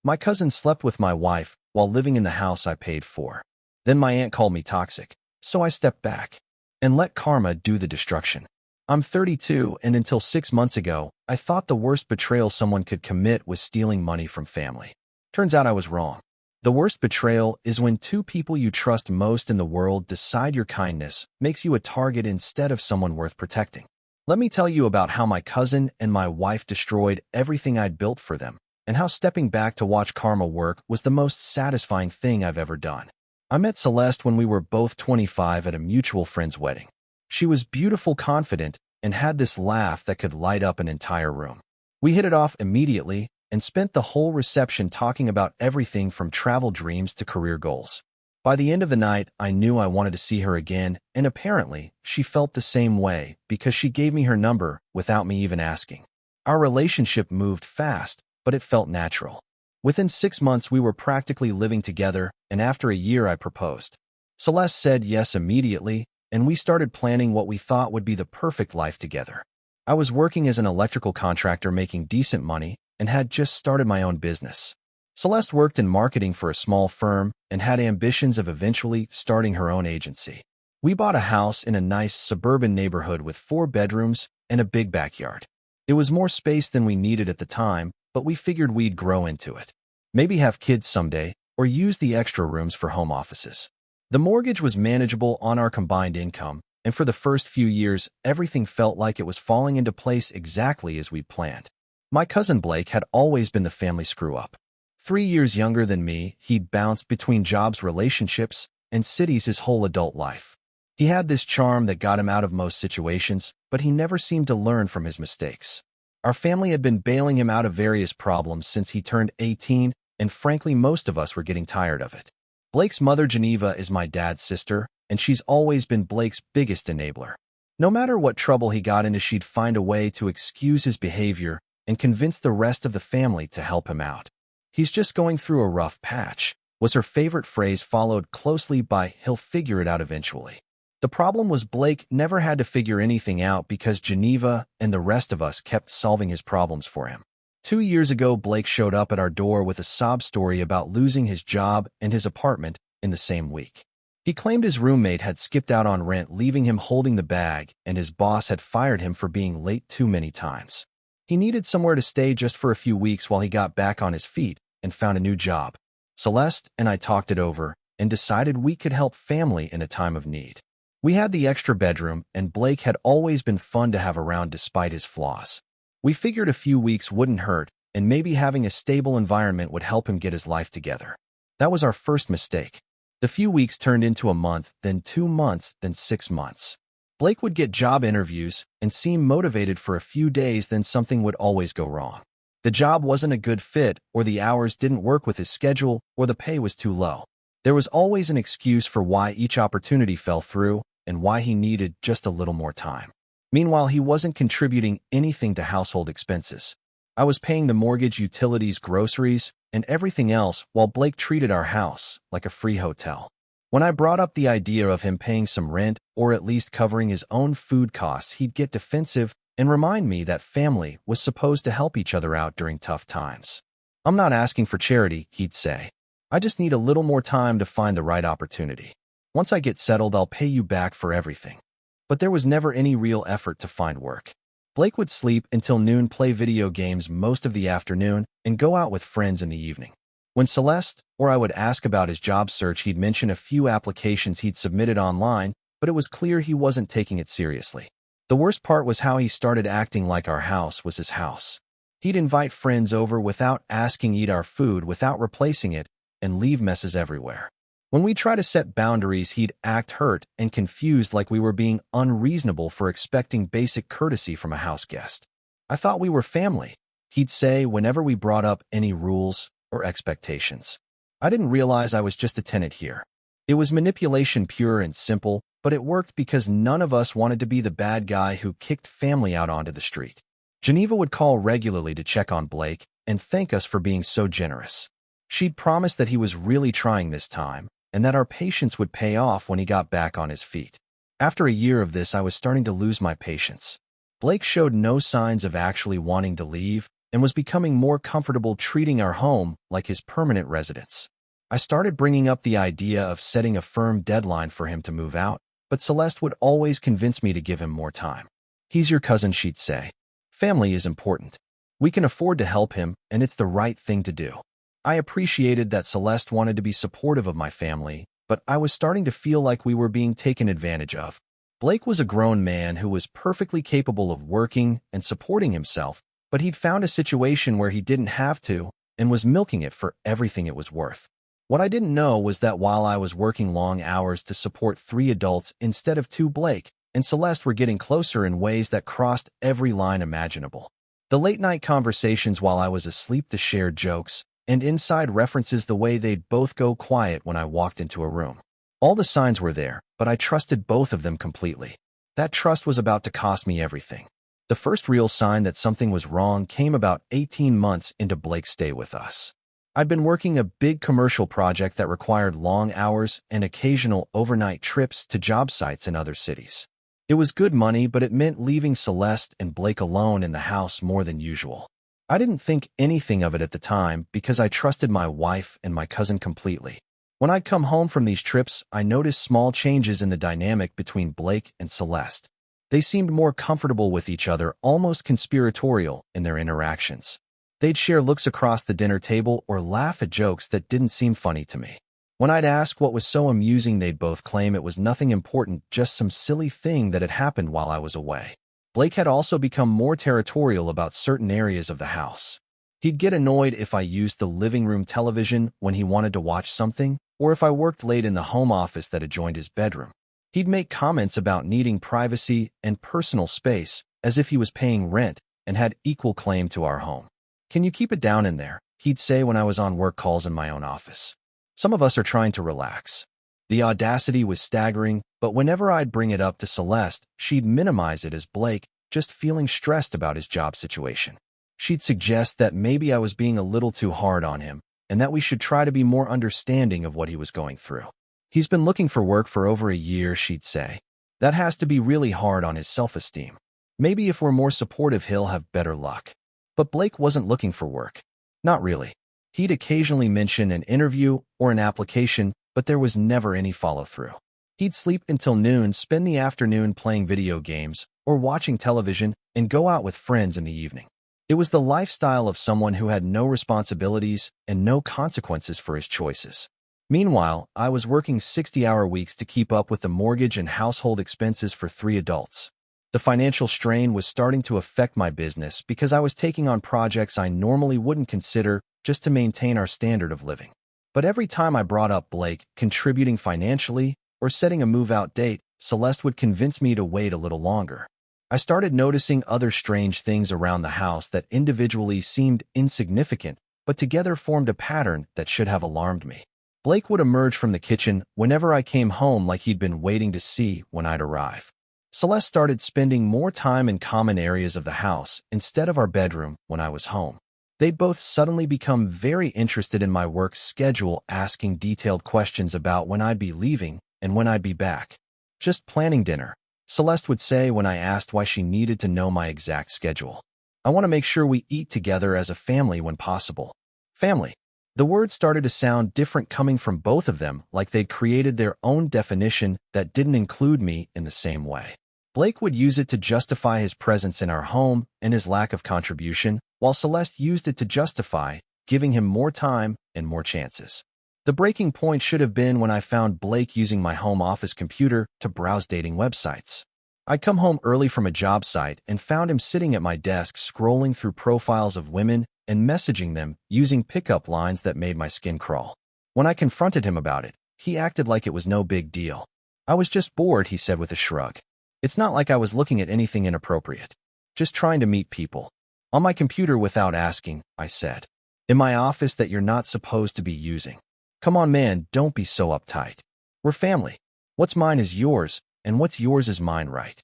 My cousin slept with my wife while living in the house I paid for. Then my aunt called me toxic, so I stepped back and let karma do the destruction. I'm 32, and until 6 months ago, I thought the worst betrayal someone could commit was stealing money from family. Turns out I was wrong. The worst betrayal is when two people you trust most in the world decide your kindness makes you a target instead of someone worth protecting. Let me tell you about how my cousin and my wife destroyed everything I'd built for them, and how stepping back to watch karma work was the most satisfying thing I've ever done. I met Celeste when we were both 25 at a mutual friend's wedding. She was beautiful, confident, and had this laugh that could light up an entire room. We hit it off immediately and spent the whole reception talking about everything from travel dreams to career goals. By the end of the night, I knew I wanted to see her again, and apparently, she felt the same way because she gave me her number without me even asking. Our relationship moved fast, but it felt natural. Within 6 months, we were practically living together, and after a year, I proposed. Celeste said yes immediately, and we started planning what we thought would be the perfect life together. I was working as an electrical contractor making decent money and had just started my own business. Celeste worked in marketing for a small firm and had ambitions of eventually starting her own agency. We bought a house in a nice suburban neighborhood with 4 bedrooms and a big backyard. It was more space than we needed at the time, but we figured we'd grow into it. Maybe have kids someday, or use the extra rooms for home offices. The mortgage was manageable on our combined income, and for the first few years, everything felt like it was falling into place exactly as we'd planned. My cousin Blake had always been the family screw-up. 3 years younger than me, he'd bounced between jobs, relationships, and cities his whole adult life. He had this charm that got him out of most situations, but he never seemed to learn from his mistakes. Our family had been bailing him out of various problems since he turned 18, and frankly, most of us were getting tired of it. Blake's mother, Geneva, is my dad's sister, and she's always been Blake's biggest enabler. No matter what trouble he got into, she'd find a way to excuse his behavior and convince the rest of the family to help him out. "He's just going through a rough patch," was her favorite phrase, followed closely by, "He'll figure it out eventually." The problem was Blake never had to figure anything out because Geneva and the rest of us kept solving his problems for him. 2 years ago, Blake showed up at our door with a sob story about losing his job and his apartment in the same week. He claimed his roommate had skipped out on rent, leaving him holding the bag, and his boss had fired him for being late too many times. He needed somewhere to stay just for a few weeks while he got back on his feet and found a new job. Celeste and I talked it over and decided we could help family in a time of need. We had the extra bedroom, and Blake had always been fun to have around despite his flaws. We figured a few weeks wouldn't hurt, and maybe having a stable environment would help him get his life together. That was our first mistake. The few weeks turned into a month, then 2 months, then 6 months. Blake would get job interviews and seem motivated for a few days, then something would always go wrong. The job wasn't a good fit, or the hours didn't work with his schedule, or the pay was too low. There was always an excuse for why each opportunity fell through and why he needed just a little more time. Meanwhile, he wasn't contributing anything to household expenses. I was paying the mortgage, utilities, groceries, and everything else while Blake treated our house like a free hotel. When I brought up the idea of him paying some rent or at least covering his own food costs, he'd get defensive and remind me that family was supposed to help each other out during tough times. "I'm not asking for charity," he'd say. "I just need a little more time to find the right opportunity. Once I get settled, I'll pay you back for everything." But there was never any real effort to find work. Blake would sleep until noon, play video games most of the afternoon, and go out with friends in the evening. When Celeste or I would ask about his job search, he'd mention a few applications he'd submitted online, but it was clear he wasn't taking it seriously. The worst part was how he started acting like our house was his house. He'd invite friends over without asking, eat our food without replacing it, and leave messes everywhere. When we tried to set boundaries, he'd act hurt and confused, like we were being unreasonable for expecting basic courtesy from a house guest. "I thought we were family," he'd say whenever we brought up any rules or expectations. I didn't realize I was just a tenant here. It was manipulation, pure and simple, but it worked because none of us wanted to be the bad guy who kicked family out onto the street. Geneva would call regularly to check on Blake and thank us for being so generous. She'd promised that he was really trying this time, and that our patience would pay off when he got back on his feet. After a year of this, I was starting to lose my patience. Blake showed no signs of actually wanting to leave, and was becoming more comfortable treating our home like his permanent residence. I started bringing up the idea of setting a firm deadline for him to move out, but Celeste would always convince me to give him more time. "He's your cousin," she'd say. "Family is important. We can afford to help him, and it's the right thing to do." I appreciated that Celeste wanted to be supportive of my family, but I was starting to feel like we were being taken advantage of. Blake was a grown man who was perfectly capable of working and supporting himself, but he'd found a situation where he didn't have to and was milking it for everything it was worth. What I didn't know was that while I was working long hours to support 3 adults instead of 2, Blake and Celeste were getting closer in ways that crossed every line imaginable. The late-night conversations while I was asleep, the shared jokes, and inside references, the way they'd both go quiet when I walked into a room. All the signs were there, but I trusted both of them completely. That trust was about to cost me everything. The first real sign that something was wrong came about 18 months into Blake's stay with us. I'd been working a big commercial project that required long hours and occasional overnight trips to job sites in other cities. It was good money, but it meant leaving Celeste and Blake alone in the house more than usual. I didn't think anything of it at the time because I trusted my wife and my cousin completely. When I'd come home from these trips, I noticed small changes in the dynamic between Blake and Celeste. They seemed more comfortable with each other, almost conspiratorial in their interactions. They'd share looks across the dinner table or laugh at jokes that didn't seem funny to me. When I'd ask what was so amusing, they'd both claim it was nothing important, just some silly thing that had happened while I was away. Blake had also become more territorial about certain areas of the house. He'd get annoyed if I used the living room television when he wanted to watch something, or if I worked late in the home office that adjoined his bedroom. He'd make comments about needing privacy and personal space, as if he was paying rent and had equal claim to our home. "Can you keep it down in there?" he'd say when I was on work calls in my own office. "Some of us are trying to relax." The audacity was staggering, but whenever I'd bring it up to Celeste, she'd minimize it as Blake just feeling stressed about his job situation. She'd suggest that maybe I was being a little too hard on him, and that we should try to be more understanding of what he was going through. "He's been looking for work for over a year," she'd say. "That has to be really hard on his self-esteem. Maybe if we're more supportive, he'll have better luck." But Blake wasn't looking for work. Not really. He'd occasionally mention an interview or an application, but there was never any follow-through. He'd sleep until noon, spend the afternoon playing video games or watching television, and go out with friends in the evening. It was the lifestyle of someone who had no responsibilities and no consequences for his choices. Meanwhile, I was working 60-hour weeks to keep up with the mortgage and household expenses for 3 adults. The financial strain was starting to affect my business because I was taking on projects I normally wouldn't consider just to maintain our standard of living. But every time I brought up Blake contributing financially or setting a move-out date, Celeste would convince me to wait a little longer. I started noticing other strange things around the house that individually seemed insignificant, but together formed a pattern that should have alarmed me. Blake would emerge from the kitchen whenever I came home, like he'd been waiting to see when I'd arrive. Celeste started spending more time in common areas of the house instead of our bedroom when I was home. They'd both suddenly become very interested in my work schedule, asking detailed questions about when I'd be leaving and when I'd be back. "Just planning dinner," Celeste would say when I asked why she needed to know my exact schedule. "I want to make sure we eat together as a family when possible." Family. The word started to sound different coming from both of them, like they'd created their own definition that didn't include me in the same way. Blake would use it to justify his presence in our home and his lack of contribution, while Celeste used it to justify giving him more time and more chances. The breaking point should have been when I found Blake using my home office computer to browse dating websites. I'd come home early from a job site and found him sitting at my desk scrolling through profiles of women and messaging them using pickup lines that made my skin crawl. When I confronted him about it, he acted like it was no big deal. "I was just bored," he said with a shrug. "It's not like I was looking at anything inappropriate. Just trying to meet people. On my computer without asking," I said. "In my office that you're not supposed to be using. Come on, man, don't be so uptight. We're family. What's mine is yours, and what's yours is mine, right?"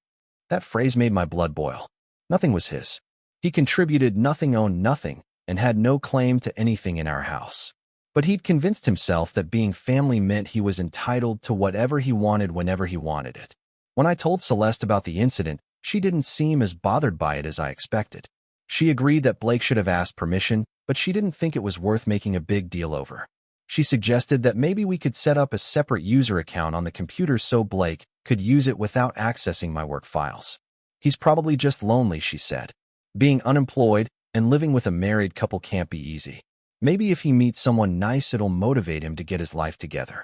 That phrase made my blood boil. Nothing was his. He contributed nothing, owned nothing, and had no claim to anything in our house. But he'd convinced himself that being family meant he was entitled to whatever he wanted whenever he wanted it. When I told Celeste about the incident, she didn't seem as bothered by it as I expected. She agreed that Blake should have asked permission, but she didn't think it was worth making a big deal over. She suggested that maybe we could set up a separate user account on the computer so Blake could use it without accessing my work files. He's probably just lonely, she said. Being unemployed and living with a married couple can't be easy. Maybe if he meets someone nice, it'll motivate him to get his life together.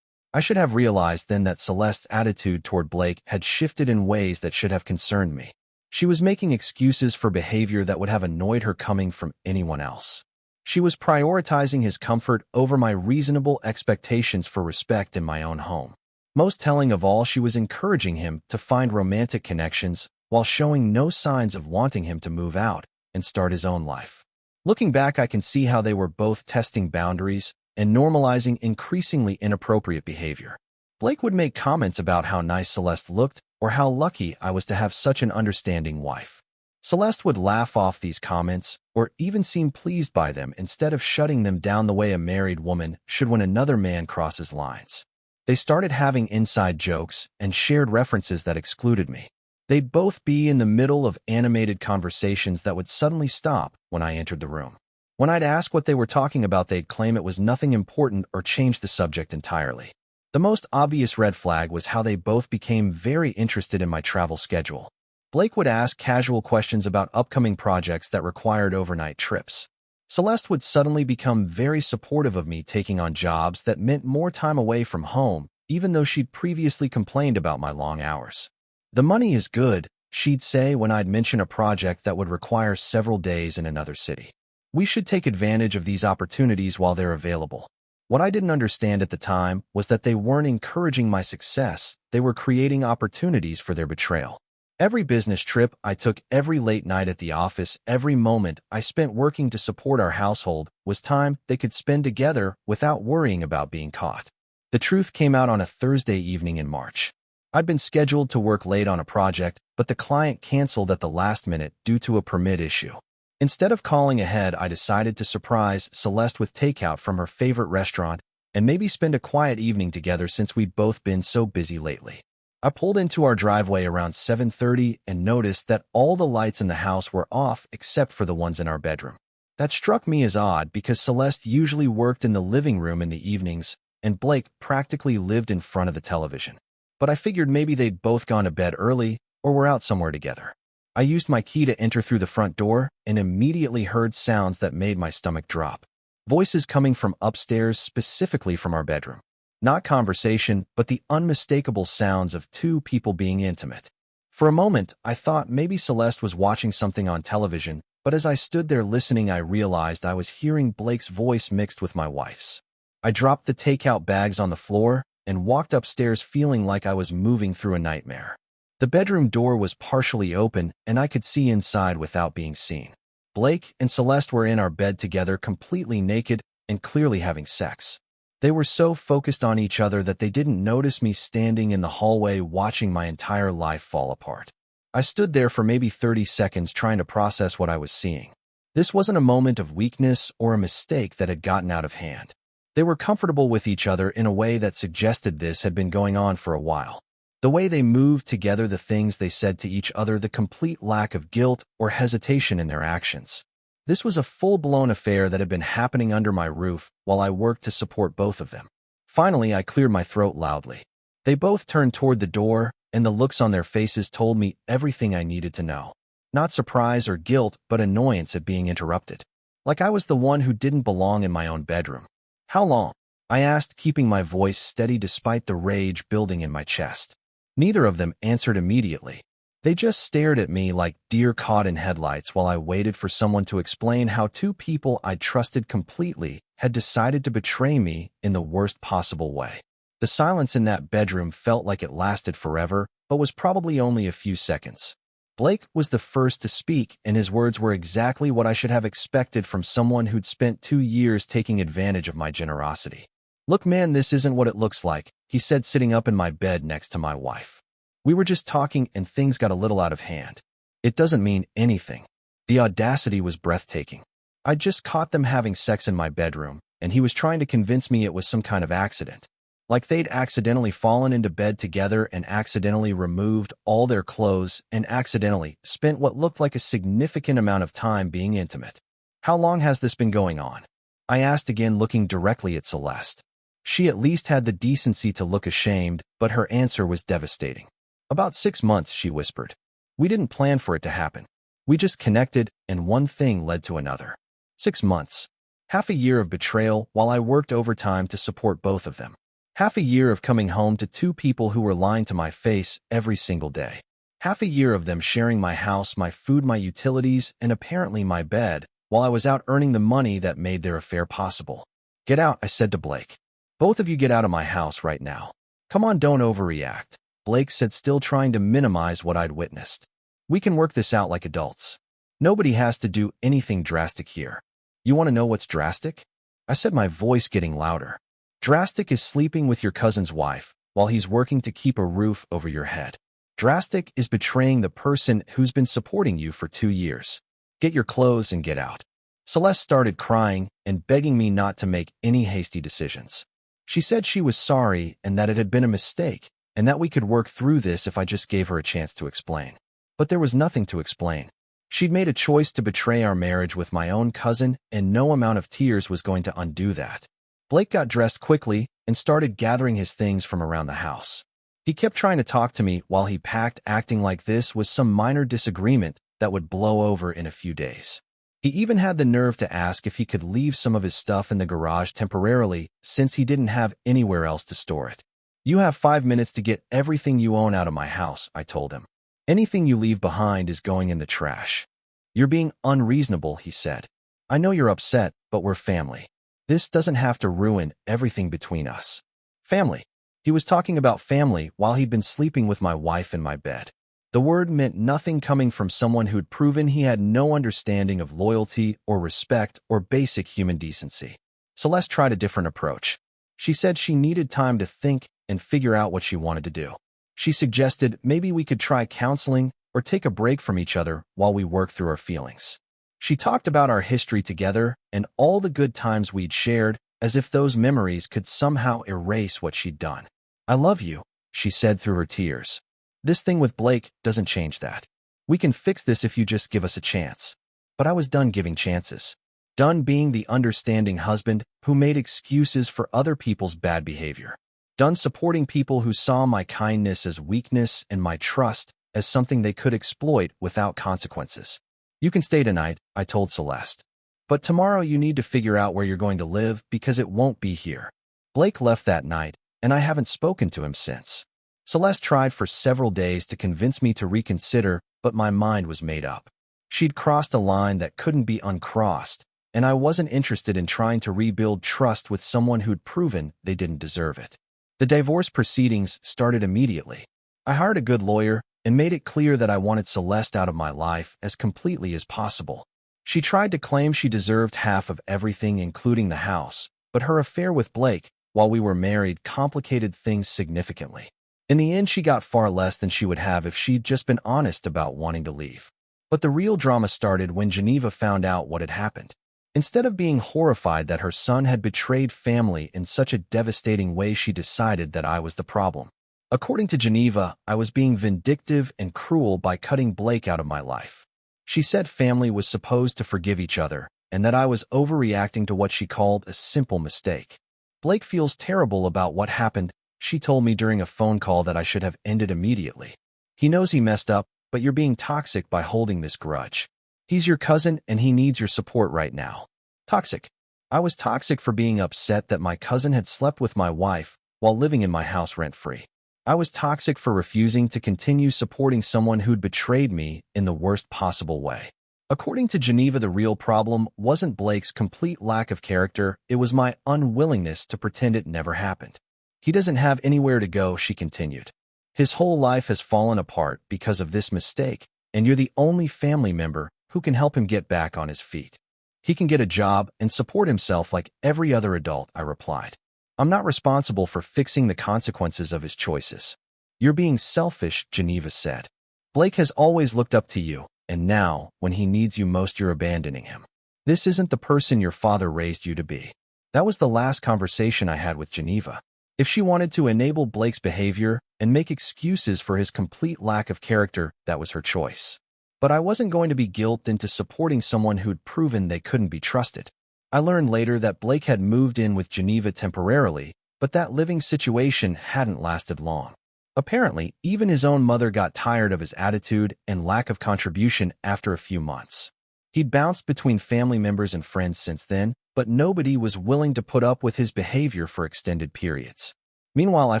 I should have realized then that Celeste's attitude toward Blake had shifted in ways that should have concerned me. She was making excuses for behavior that would have annoyed her coming from anyone else. She was prioritizing his comfort over my reasonable expectations for respect in my own home. Most telling of all, she was encouraging him to find romantic connections while showing no signs of wanting him to move out and start his own life. Looking back, I can see how they were both testing boundaries and normalizing increasingly inappropriate behavior. Blake would make comments about how nice Celeste looked or how lucky I was to have such an understanding wife. Celeste would laugh off these comments or even seem pleased by them instead of shutting them down the way a married woman should when another man crosses lines. They started having inside jokes and shared references that excluded me. They'd both be in the middle of animated conversations that would suddenly stop when I entered the room. When I'd ask what they were talking about, they'd claim it was nothing important or change the subject entirely. The most obvious red flag was how they both became very interested in my travel schedule. Blake would ask casual questions about upcoming projects that required overnight trips. Celeste would suddenly become very supportive of me taking on jobs that meant more time away from home, even though she'd previously complained about my long hours. The money is good, she'd say when I'd mention a project that would require several days in another city. We should take advantage of these opportunities while they're available. What I didn't understand at the time was that they weren't encouraging my success, they were creating opportunities for their betrayal. Every business trip I took, every late night at the office, every moment I spent working to support our household was time they could spend together without worrying about being caught. The truth came out on a Thursday evening in March. I'd been scheduled to work late on a project, but the client canceled at the last minute due to a permit issue. Instead of calling ahead, I decided to surprise Celeste with takeout from her favorite restaurant and maybe spend a quiet evening together since we'd both been so busy lately. I pulled into our driveway around 7:30 and noticed that all the lights in the house were off except for the ones in our bedroom. That struck me as odd because Celeste usually worked in the living room in the evenings and Blake practically lived in front of the television. But I figured maybe they'd both gone to bed early or were out somewhere together. I used my key to enter through the front door and immediately heard sounds that made my stomach drop. Voices coming from upstairs, specifically from our bedroom. Not conversation, but the unmistakable sounds of two people being intimate. For a moment, I thought maybe Celeste was watching something on television, but as I stood there listening, I realized I was hearing Blake's voice mixed with my wife's. I dropped the takeout bags on the floor and walked upstairs feeling like I was moving through a nightmare. The bedroom door was partially open, and I could see inside without being seen. Blake and Celeste were in our bed together, completely naked and clearly having sex. They were so focused on each other that they didn't notice me standing in the hallway watching my entire life fall apart. I stood there for maybe 30 seconds trying to process what I was seeing. This wasn't a moment of weakness or a mistake that had gotten out of hand. They were comfortable with each other in a way that suggested this had been going on for a while. The way they moved together, the things they said to each other, the complete lack of guilt or hesitation in their actions. This was a full-blown affair that had been happening under my roof while I worked to support both of them. Finally, I cleared my throat loudly. They both turned toward the door, and the looks on their faces told me everything I needed to know. Not surprise or guilt, but annoyance at being interrupted. Like I was the one who didn't belong in my own bedroom. How long? I asked, keeping my voice steady despite the rage building in my chest. Neither of them answered immediately. They just stared at me like deer caught in headlights while I waited for someone to explain how two people I trusted completely had decided to betray me in the worst possible way. The silence in that bedroom felt like it lasted forever, but was probably only a few seconds. Blake was the first to speak, and his words were exactly what I should have expected from someone who'd spent 2 years taking advantage of my generosity. "Look, man, this isn't what it looks like," he said, sitting up in my bed next to my wife. "We were just talking and things got a little out of hand. It doesn't mean anything." The audacity was breathtaking. I'd just caught them having sex in my bedroom, and he was trying to convince me it was some kind of accident. Like they'd accidentally fallen into bed together and accidentally removed all their clothes and accidentally spent what looked like a significant amount of time being intimate. How long has this been going on? I asked again, looking directly at Celeste. She at least had the decency to look ashamed, but her answer was devastating. About 6 months, she whispered. We didn't plan for it to happen. We just connected, and one thing led to another. 6 months. Half a year of betrayal while I worked overtime to support both of them. Half a year of coming home to two people who were lying to my face every single day. Half a year of them sharing my house, my food, my utilities, and apparently my bed, while I was out earning the money that made their affair possible. Get out, I said to Blake. Both of you get out of my house right now. Come on, don't overreact, Blake said, still trying to minimize what I'd witnessed. We can work this out like adults. Nobody has to do anything drastic here. You want to know what's drastic? I said, my voice getting louder. Drastic is sleeping with your cousin's wife while he's working to keep a roof over your head. Drastic is betraying the person who's been supporting you for 2 years. Get your clothes and get out. Celeste started crying and begging me not to make any hasty decisions. She said she was sorry and that it had been a mistake and that we could work through this if I just gave her a chance to explain. But there was nothing to explain. She'd made a choice to betray our marriage with my own cousin, and no amount of tears was going to undo that. Blake got dressed quickly and started gathering his things from around the house. He kept trying to talk to me while he packed, acting like this was some minor disagreement that would blow over in a few days. He even had the nerve to ask if he could leave some of his stuff in the garage temporarily since he didn't have anywhere else to store it. You have 5 minutes to get everything you own out of my house, I told him. Anything you leave behind is going in the trash. You're being unreasonable, he said. I know you're upset, but we're family. This doesn't have to ruin everything between us. Family. He was talking about family while he'd been sleeping with my wife in my bed. The word meant nothing coming from someone who'd proven he had no understanding of loyalty or respect or basic human decency. Celeste tried a different approach. She said she needed time to think and figure out what she wanted to do. She suggested maybe we could try counseling or take a break from each other while we work through our feelings. She talked about our history together and all the good times we'd shared, as if those memories could somehow erase what she'd done. I love you, she said through her tears. This thing with Blake doesn't change that. We can fix this if you just give us a chance. But I was done giving chances. Done being the understanding husband who made excuses for other people's bad behavior. Done supporting people who saw my kindness as weakness and my trust as something they could exploit without consequences. You can stay tonight, I told Celeste. But tomorrow you need to figure out where you're going to live because it won't be here. Blake left that night, and I haven't spoken to him since. Celeste tried for several days to convince me to reconsider, but my mind was made up. She'd crossed a line that couldn't be uncrossed, and I wasn't interested in trying to rebuild trust with someone who'd proven they didn't deserve it. The divorce proceedings started immediately. I hired a good lawyer and made it clear that I wanted Celeste out of my life as completely as possible. She tried to claim she deserved half of everything, including the house, but her affair with Blake, while we were married, complicated things significantly. In the end, she got far less than she would have if she'd just been honest about wanting to leave. But the real drama started when Geneva found out what had happened. Instead of being horrified that her son had betrayed family in such a devastating way, she decided that I was the problem. According to Geneva, I was being vindictive and cruel by cutting Blake out of my life. She said family was supposed to forgive each other, and that I was overreacting to what she called a simple mistake. Blake feels terrible about what happened. She told me during a phone call that I should have ended immediately. He knows he messed up, but you're being toxic by holding this grudge. He's your cousin and he needs your support right now. Toxic. I was toxic for being upset that my cousin had slept with my wife while living in my house rent-free. I was toxic for refusing to continue supporting someone who'd betrayed me in the worst possible way. According to Geneva, the real problem wasn't Blake's complete lack of character, it was my unwillingness to pretend it never happened. He doesn't have anywhere to go, she continued. His whole life has fallen apart because of this mistake, and you're the only family member who can help him get back on his feet. He can get a job and support himself like every other adult, I replied. I'm not responsible for fixing the consequences of his choices. You're being selfish, Geneva said. Blake has always looked up to you, and now, when he needs you most, you're abandoning him. This isn't the person your father raised you to be. That was the last conversation I had with Geneva. If she wanted to enable Blake's behavior and make excuses for his complete lack of character, that was her choice. But I wasn't going to be guilted into supporting someone who'd proven they couldn't be trusted. I learned later that Blake had moved in with Geneva temporarily, but that living situation hadn't lasted long. Apparently, even his own mother got tired of his attitude and lack of contribution after a few months. He'd bounced between family members and friends since then, but nobody was willing to put up with his behavior for extended periods. Meanwhile, I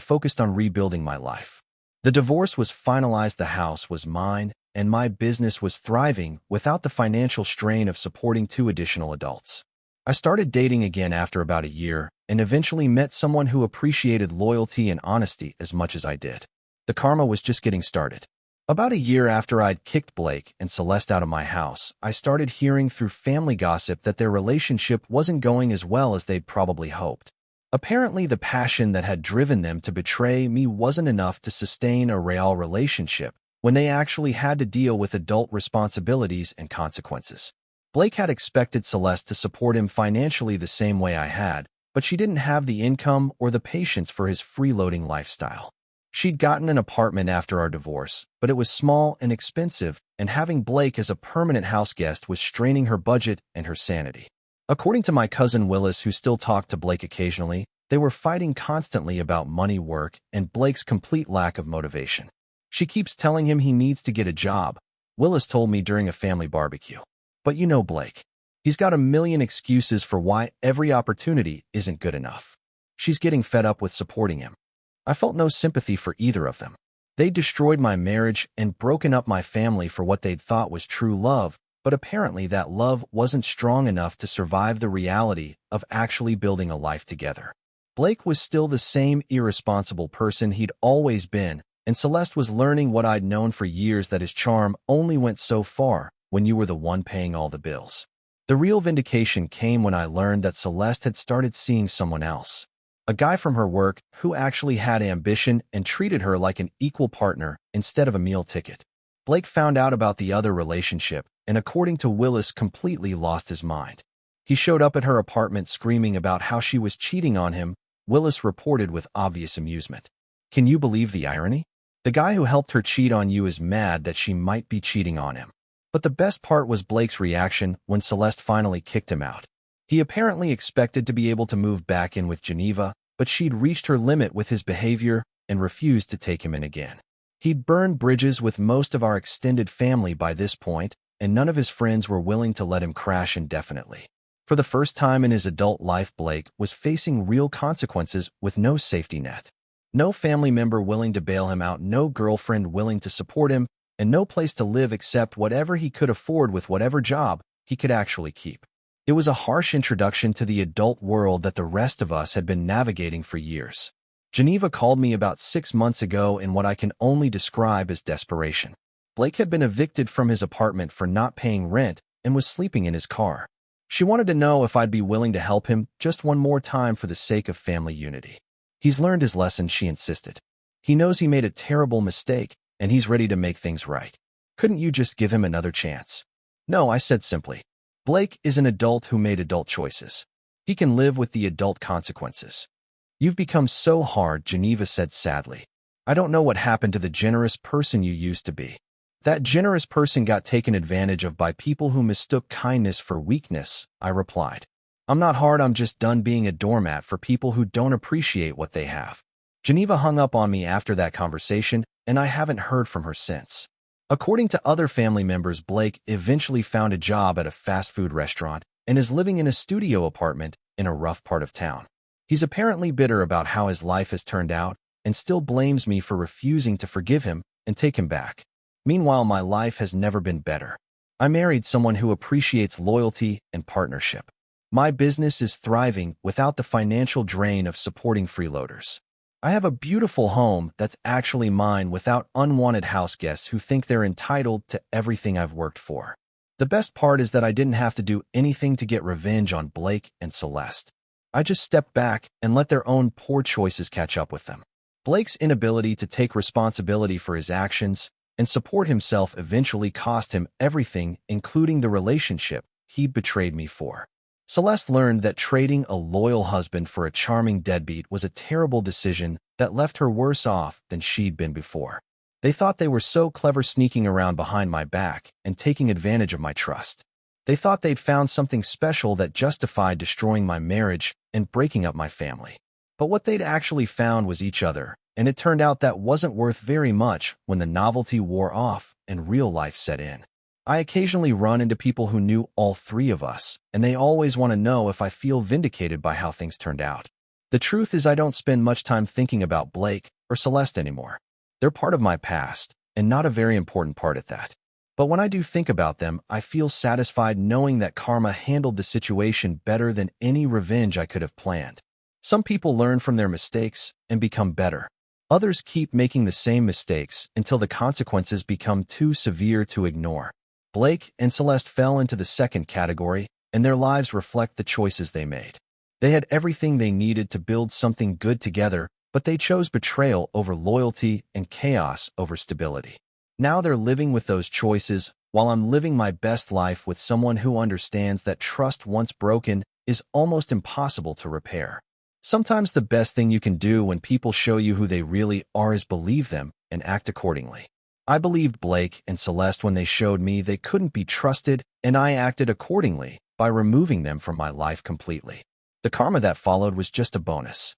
focused on rebuilding my life. The divorce was finalized, the house was mine, and my business was thriving without the financial strain of supporting 2 additional adults. I started dating again after about a year and eventually met someone who appreciated loyalty and honesty as much as I did. The karma was just getting started. About a year after I'd kicked Blake and Celeste out of my house, I started hearing through family gossip that their relationship wasn't going as well as they'd probably hoped. Apparently, the passion that had driven them to betray me wasn't enough to sustain a real relationship when they actually had to deal with adult responsibilities and consequences. Blake had expected Celeste to support him financially the same way I had, but she didn't have the income or the patience for his freeloading lifestyle. She'd gotten an apartment after our divorce, but it was small and expensive, and having Blake as a permanent house guest was straining her budget and her sanity. According to my cousin Willis, who still talked to Blake occasionally, they were fighting constantly about money, work, and Blake's complete lack of motivation. She keeps telling him he needs to get a job, Willis told me during a family barbecue. But you know Blake. He's got a million excuses for why every opportunity isn't good enough. She's getting fed up with supporting him. I felt no sympathy for either of them. They'd destroyed my marriage and broken up my family for what they'd thought was true love, but apparently that love wasn't strong enough to survive the reality of actually building a life together. Blake was still the same irresponsible person he'd always been, and Celeste was learning what I'd known for years, that his charm only went so far when you were the one paying all the bills. The real vindication came when I learned that Celeste had started seeing someone else. A guy from her work who actually had ambition and treated her like an equal partner instead of a meal ticket. Blake found out about the other relationship and, according to Willis, completely lost his mind. He showed up at her apartment screaming about how she was cheating on him, Willis reported with obvious amusement. Can you believe the irony? The guy who helped her cheat on you is mad that she might be cheating on him. But the best part was Blake's reaction when Celeste finally kicked him out. He apparently expected to be able to move back in with Geneva, but she'd reached her limit with his behavior and refused to take him in again. He'd burned bridges with most of our extended family by this point, and none of his friends were willing to let him crash indefinitely. For the first time in his adult life, Blake was facing real consequences with no safety net. No family member willing to bail him out, no girlfriend willing to support him, and no place to live except whatever he could afford with whatever job he could actually keep. It was a harsh introduction to the adult world that the rest of us had been navigating for years. Geneva called me about 6 months ago in what I can only describe as desperation. Blake had been evicted from his apartment for not paying rent and was sleeping in his car. She wanted to know if I'd be willing to help him just one more time for the sake of family unity. He's learned his lesson, she insisted. He knows he made a terrible mistake, and he's ready to make things right. Couldn't you just give him another chance? No, I said simply. Blake is an adult who made adult choices. He can live with the adult consequences. You've become so hard, Geneva said sadly. I don't know what happened to the generous person you used to be. That generous person got taken advantage of by people who mistook kindness for weakness, I replied. I'm not hard, I'm just done being a doormat for people who don't appreciate what they have. Geneva hung up on me after that conversation, and I haven't heard from her since. According to other family members, Blake eventually found a job at a fast food restaurant and is living in a studio apartment in a rough part of town. He's apparently bitter about how his life has turned out and still blames me for refusing to forgive him and take him back. Meanwhile, my life has never been better. I married someone who appreciates loyalty and partnership. My business is thriving without the financial drain of supporting freeloaders. I have a beautiful home that's actually mine without unwanted house guests who think they're entitled to everything I've worked for. The best part is that I didn't have to do anything to get revenge on Blake and Celeste. I just stepped back and let their own poor choices catch up with them. Blake's inability to take responsibility for his actions and support himself eventually cost him everything, including the relationship he'd betrayed me for. Celeste learned that trading a loyal husband for a charming deadbeat was a terrible decision that left her worse off than she'd been before. They thought they were so clever sneaking around behind my back and taking advantage of my trust. They thought they'd found something special that justified destroying my marriage and breaking up my family. But what they'd actually found was each other, and it turned out that wasn't worth very much when the novelty wore off and real life set in. I occasionally run into people who knew all three of us, and they always want to know if I feel vindicated by how things turned out. The truth is I don't spend much time thinking about Blake or Celeste anymore. They're part of my past, and not a very important part at that. But when I do think about them, I feel satisfied knowing that karma handled the situation better than any revenge I could have planned. Some people learn from their mistakes and become better. Others keep making the same mistakes until the consequences become too severe to ignore. Blake and Celeste fell into the second category, and their lives reflect the choices they made. They had everything they needed to build something good together, but they chose betrayal over loyalty and chaos over stability. Now they're living with those choices, while I'm living my best life with someone who understands that trust once broken is almost impossible to repair. Sometimes the best thing you can do when people show you who they really are is believe them and act accordingly. I believed Blake and Celeste when they showed me they couldn't be trusted, and I acted accordingly by removing them from my life completely. The karma that followed was just a bonus.